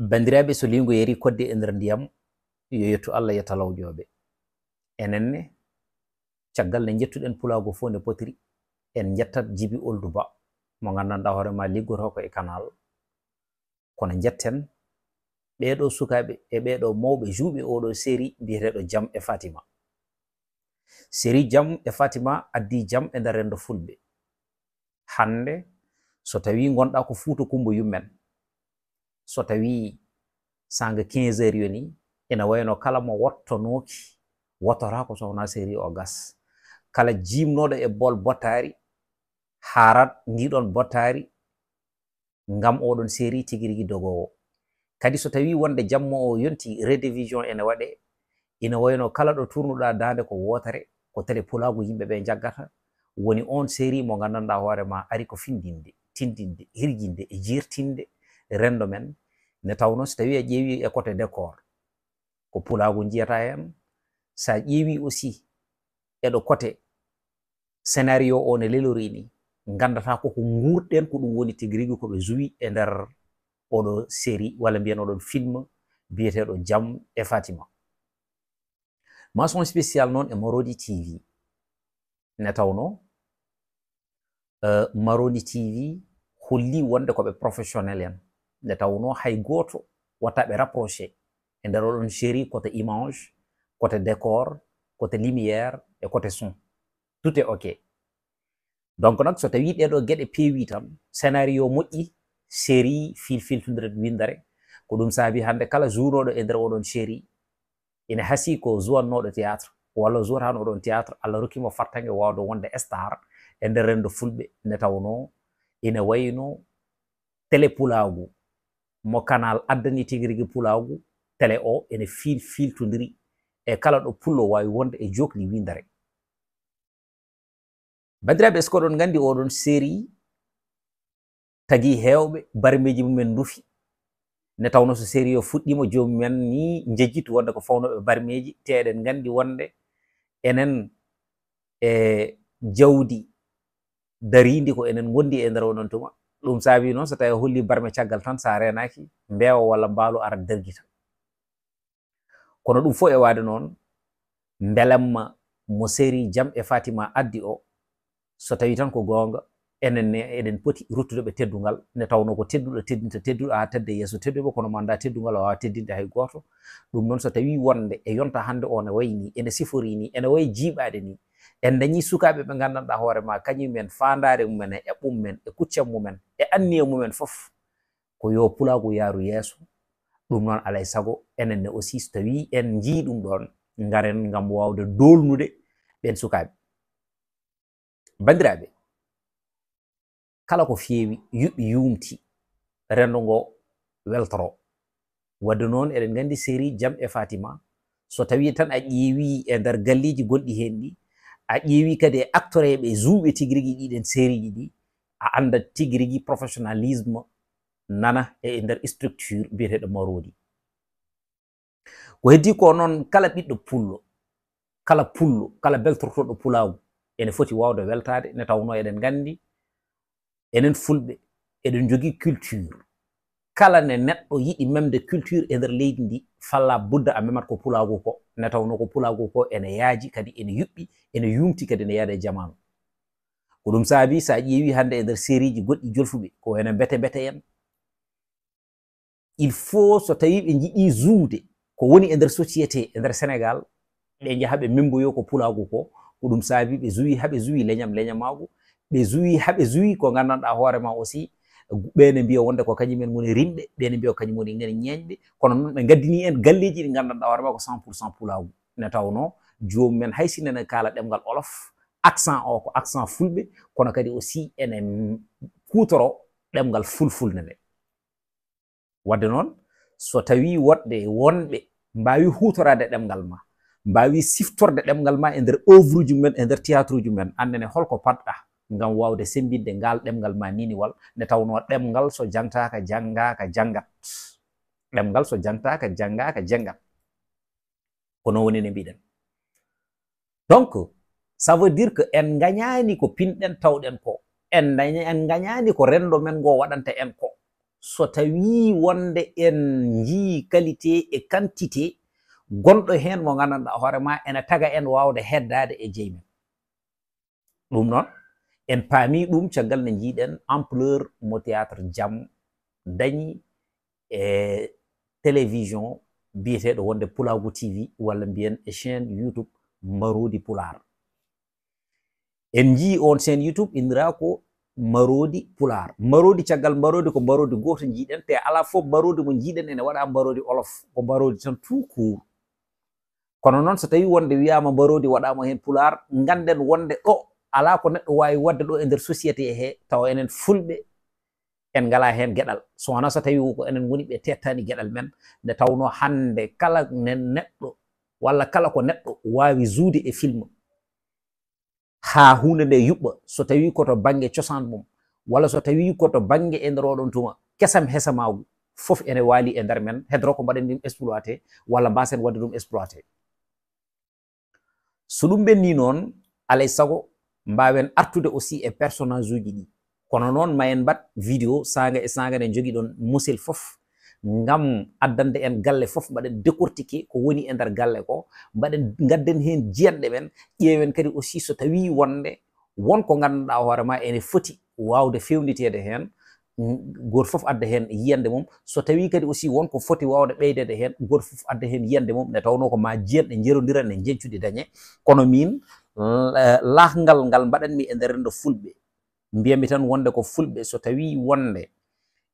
bandiraɓe so lingu yeri kodde e nder ndiyam yo yettu Allah yetta lawƴoɓe enenne caggal nde jettuɗen pulago fof nde potiri en jettat Djiby Ould Ba mo gandanɗa hoorema liggoto ko e canal kono jetten ɓeɗo sukaɓe e ɓeɗo mawɓe juuɓe oɗo série biyeteɗo Jaam e Fatima. Série Jaam e Fatima addi jaam e nder rendo fulɓe. Hande so tawi gonɗa ko Fouta Coumba yummen, so tawi sanga 15 heures yoni ina wayno kala mo wottonoki wottora ko sowna série o gas. Kala jimnoɗo e bol bottari harat ndiɗon bottari ngam oɗon série tigui rigui dogowo. Kadi so tawi wonde jamma o yonti rediffusion ene waɗe ina wayno kala ɗo turnuɗa dande ko wotare ko télé pulago yimɓeɓe jaggata woni on série mo gandanɗa hoorema ari ko findinde, tindinde, hirjinde e jirtinde rendo men ne tawno so tawi a ƴeewi e côté décor ko pulago jiyata hen, sa ƴeewi aussi eɗo côté scénario o ne lelori ni gandata koko gurɗen ko ɗum woni tigui rigui koɓe jouyi e nder oɗo série walla mbiyen oɗon film biyeteɗo Jaam e Fatima. Mention spéciale noon e Marodi TV ne tawno Marodi TV holli wonde koɓe professionnel en nde tawno hay goto wattaɓe rapproché e nder oɗon série côté image, côté décor, côté lumière et côté son, tout est ok. Donc nak so tawi ɗeɗo gueɗe peewi tan scénario moƴƴi série filtodire windare ko ɗum saabi hande kala jouroɗo e nder oɗon série ina haasi ko jouwannoɗo théâtre walla jouwatano oɗon théâtre Allah rokkimo fartangue wawde wonde star e nder rendo fulɓe nde tawno ina wayno télé pulagu mo canal addani tigui rigui pulagu télé o ene filtodiri e kala ɗo pullo wawi wonde e jokli windare. Bandiraɓe est ce que oɗon gandi oɗon série tagui hewɓe barmeji mumen duufi ne tawno so série o fuɗɗima jomumen ni jejjiti wonde ko fawnoɓe barmeji te eɗen gandi wonde enen e jawdi daridi ko enen gondi e nder oɗon tuma ɗum saabi noon so tawi holli barme caggal tan sa renaki mbewa walla mbaalu ara derguita. Kono ɗum fof e wade noon belamma mo série Jaam e Fatima addi o so tawi tan ko gonga enen eɗen poti ruttudeɓe teddugal nde tawno ko tedduɗo teddinta tedduɗo ha tedde yesso tedduɓe kono manda teddugal o wawa teddinde hay goto. Ɗum noon so tawi wonde e yonta hande o ne wayni ene sifori ni ene wayi jiiɓade ni en dañi sukaɓe ɓe gandanɗa hoorema kañumen fandare mumen e eɓɓum men e kuccam mumen e anniya mumen foof ko yo pulago yaaru yesso. Ɗum noon alay saago enenne aussi so tawi en jii ɗum ɗon garen gam wawde dolnude ɓen sukaɓe. Bandiraɓe kala ko feewi yuɓɓi yumti rendo ngo weltoro wadde noon eɗen gandi série Jaam e Fatima so tawi tan a ƴeewi e nder galleji gonɗi hen ɗi a ƴeewi kadi e acteur eɓe jouɓe tigui rigui ɗiɗen série ji ɗi a anda tigui rigui professionnalisme nana e nder structure biyeteɗo Marodi. Ko heddi ko noon kala ɓiɗɗo pullo kala beltortoɗo pulagu ene foti wawde weltade ne tawno eɗen gandi enen fulɓe eɗen jogui culture kala ne neɗɗo yiɗi memde culture e nder leydi ndi falla budda a memat ko pulagu ko ne tawno ko pulagu ko ene yaaji kadi ene yuɓɓi ene yumti kadi ne yaada e jamanu. Ko ɗum saabi sa ƴeewi hande e nder série ji goɗɗi jolfuɓe ko ene bete en il faut so tawi ɓe jiiɗi joude ko woni e nder société e nder Sénégal ɓe jaaha ɓe memboyo ko pulagu ko ɗum saabi ɓe jouyi haɓe jouyi leñamagu ɓe jouyi haɓe jouyi ko gandanɗa hoorema aussi ɓene mbiya wonde ko kañumen goni rimɓe ɓene mbiya ko kañum woni ngene ñeñɓe kono noon ɓe gaddini en galleji ɗi gandanɗa hoorema ko 100% pulagu ne tawno jomumen hay sinno kala ɗemgal olof accent o ko accent fulɓe kono kadi aussi ene kutoro ɗemgal fulfulde nde. Wadde noon so tawi wonɓe mbawi hutorade ɗemgal ma mbawi siftorde ɗemgal ma e nder œuvre uji mumen e nder théâtre uji mumen annene holko padɗa ngam wawde sembinde ngal ɗemgal ma niniwal nde tawno ɗemgal so jangtaka janggaka janggat ɗemgal so jangtaka janggaka janggat kono woni ne mbiɗen. Donc ça veut dire que en gañani ko pinɗen tawɗen ko en gañani ko rendo men ngo waɗanta en ko so tawi wonde en jii qualité e quantité gonɗo hen mo gandanɗa hoorema ene taga en wawde heddade e jeyi men. ɗum noon en paami ɗum caggal nde jiiɗen ampleur mo théâtre Jaam dañi e télévision biyeteɗo wonde Pulago TV walla mbiyen e chaîne YouTube Marodi Pular. En jii on chaîne YouTube indira ko Marodi Pular. Marodi caggal Marodi ko Marodi goto jiiɗen te ala fof Marodi mo jiiɗen ene waɗa Marodi Olof ko Marodi tan tout court. Kono noon so tawi wonde wiyama Marodi waɗama hen Pular ganden wonde ɗo ala ko neɗɗo wawi wadde ɗo e nder société he tawa enen fulɓe en ngala hen gueɗal so wona so tawi ko enen woni ɓe tettani gueɗal men nde tawno hande kala neɗɗo walla kala ko neɗɗo wawi zuude e film ha hunde nde yuɓɓa so tawi koto banggue cosan mum walla so tawi koto banggue e nder oɗon tuma kesam hesamagu foof ene waali e nder men hedoro ko mbaɗen ɗum exploité walla mbasen wadde ɗum exploité. So ɗum ɓenni noon alay saago mbawen artude aussi e personnage uji ɗi kono noon ma en mbat vidéo saga e saga nde jogui ɗon musil foof ngam addande en galle foof mbaɗen décortiqué ko woni e nder galle ko mbaɗen gadden hen jiyanɗe men ƴeewen kadi aussi so tawi wonde wonko ganduɗa hoorema ene foti wawde fewnitede hen goto foof adda hen yiyande mum so tawi kadi aussi wonko foti wawde ɓeydede hen goto foof adda hen yiyande mum nde tawno ko ma jiyanɗe jerodira ne jencude dañe kono min lahngal ngal mbaɗanmi e nder rendo fulɓe mbiyami tan wonde ko fulɓe so tawi wonde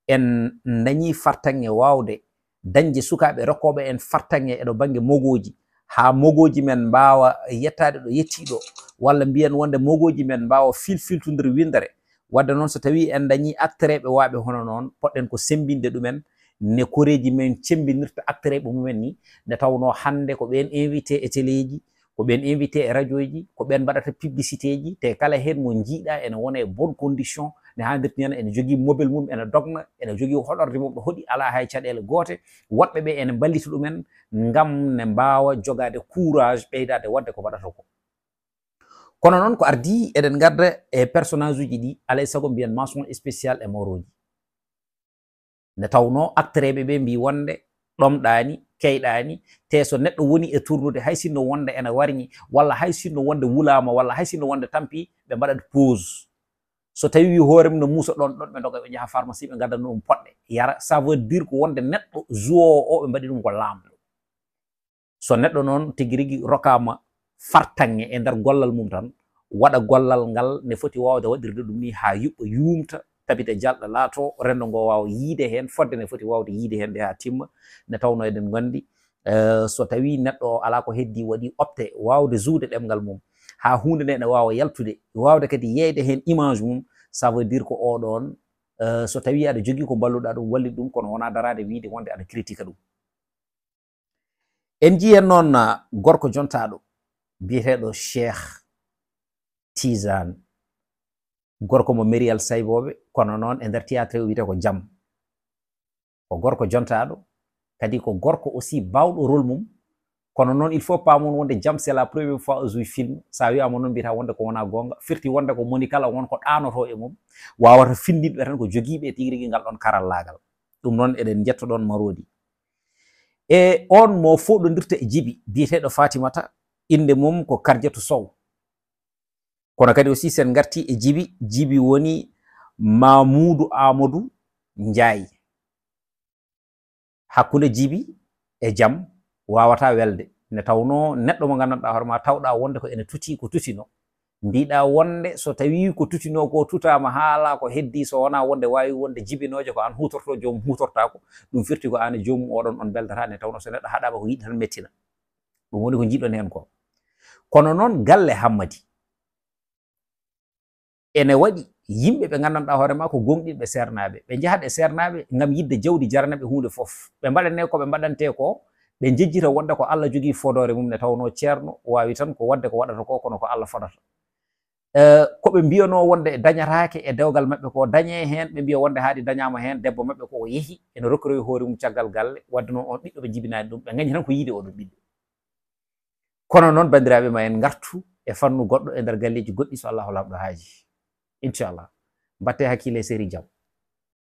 en dañi fartange wawde dañde sukaɓe rokkoɓe en fartange eɗo banggue mogoji ha mogoji men mbawa yettade ɗo yettiɗo walla mbiyen wonde mogoji men mbawa filtodir windere wadde noon so tawi en dañi actereɓe waɓe hono noon poɗɗen ko sembinde ɗumen ne koreji men cembinirta actereɓe mumen ni nde tawno hande ko ɓen invité e téléji ko ɓen invité e radio ji ko ɓen mbaɗata publicité ji te kala hen mo jiiɗa ene wona e bonne condition ne handirti hen ene jogui mobile mum ene dogna ene jogui hoɗorde mum ɗo hoɗi ala hay caɗele goote woɗɓe ɓe ene ballita ɗumen ngam ne mbawa jogade courage ɓeydade wadde ko waɗata ko. Kono noon ko ardi eɗen garda e personnage uji ɗi alay saago mbiyen mention spéciale e Marodi nde tawno actereɓe ɓe mbi wonde ɗomɗani keyɗani te so neɗɗo woni e tournude hay sinno wonde ene warñi walla hay sinno wonde wulama walla hay sinno wonde tampi ɓe mbaɗat pause so tawi wi hoorem no muusa ɗon ɓe doga ɓe jaaha pharmacie ɓe gaddanno ɗum poɗɗe yara ça veut dire ko wonde neɗɗo jouo o ɓe mbaɗi ɗum ko lamɗo so neɗɗo noon tigui rigui rokkama fartange e nder gollal mum tan waɗa gollal ngal ne foti wawde waɗirde ɗum ni ha yuɓɓa yumta tabita jalɗa laato rendo ngo wawa yiide hen fodde ne foti wawde yiide hen nde ha timma nde tawno eɗen gandi so tawi neɗɗo ala ko heddi waɗi opte wawde zuude ɗemgal mum ha hunde nde ne wawa yaltude wawde kadi yeyde hen image mum ça veut dire ko oɗon so tawi aɗa jogui ko balluɗa ɗum wallit ɗum kono wona darade wiide wonde aɗa critique ɗum. En jiyen noon gorko jontaɗo biyeteɗo Cheikh Tidiane gorko mo Mérial Sayboɓe kono noon e nder théâtre o wiyete ko Jaam ko gorko jontaɗo kadi ko gorko aussi bawɗo rôle mum kono noon il faut pamon wonde Jaam c'est la première fois o joue film sa wiyama noon mbiyata wonde ko wona gonga firti wonde ko moni kala wonko ɗanoto e mum wawata findinɓe tan ko joguiɓe tigui rigui ngal ɗon karallagal ɗum noon eɗen jetto ɗon Marodi e on mo foɗodirta e Djiby biyeteɗo Fatimata inde mum ko Kardiatou Sow kono kadi aussi sen garti e Djiby woni Mamoudou Amadou Ndiaye hakkude Djiby e Jaam wawata welde nde tawno neɗɗo mo gandanɗa hoorema tawɗa wonde ko ene tuti ko tutino mbiɗa wonde so tawi ko tutino ko tutama haala ko heddi so wona wonde wawi wonde jibinoje ko an hutorto joomum hutortako ɗum firti ko an e joomum oɗon on beldata nde tawno so neɗɗo haɗama ko yiɗi tan mettina ɗum woni ko jiiɗon hen ko kono noon galle Hammadi ene waɗi yimɓe ɓe gandanɗa hoorema ko gonɗinɓe sernaɓe ɓe jahat e sernaɓe ngam yidde jawdi jaranaɓe hunde foof ɓe mbaɗane ko ɓe mbaɗante ko ɓe jejjita wonde ko Allah jogui fodore mum ne tawno ceerno wawi tan ko wadde ko waɗata ko kono ko Allah fodata koɓe mbiyano wonde dañatake e dewgal mabɓe ko dañe hen ɓe mbiya wonde haadi dañama hen debbo mabɓe ko yeehi ene rokkoroyi hoore mum caggal galle wadde noon on ɓiɗɗo ɓe jibinani ɗum ɓe gañi tan ko yiide oɗon ɓiɗɗo kono noon bandiraɓe ma en gartu e fannu goɗɗo e nder galleji goɗɗi so Allahu lamɗo haaji inchallah mbatte hakkille série Jaam.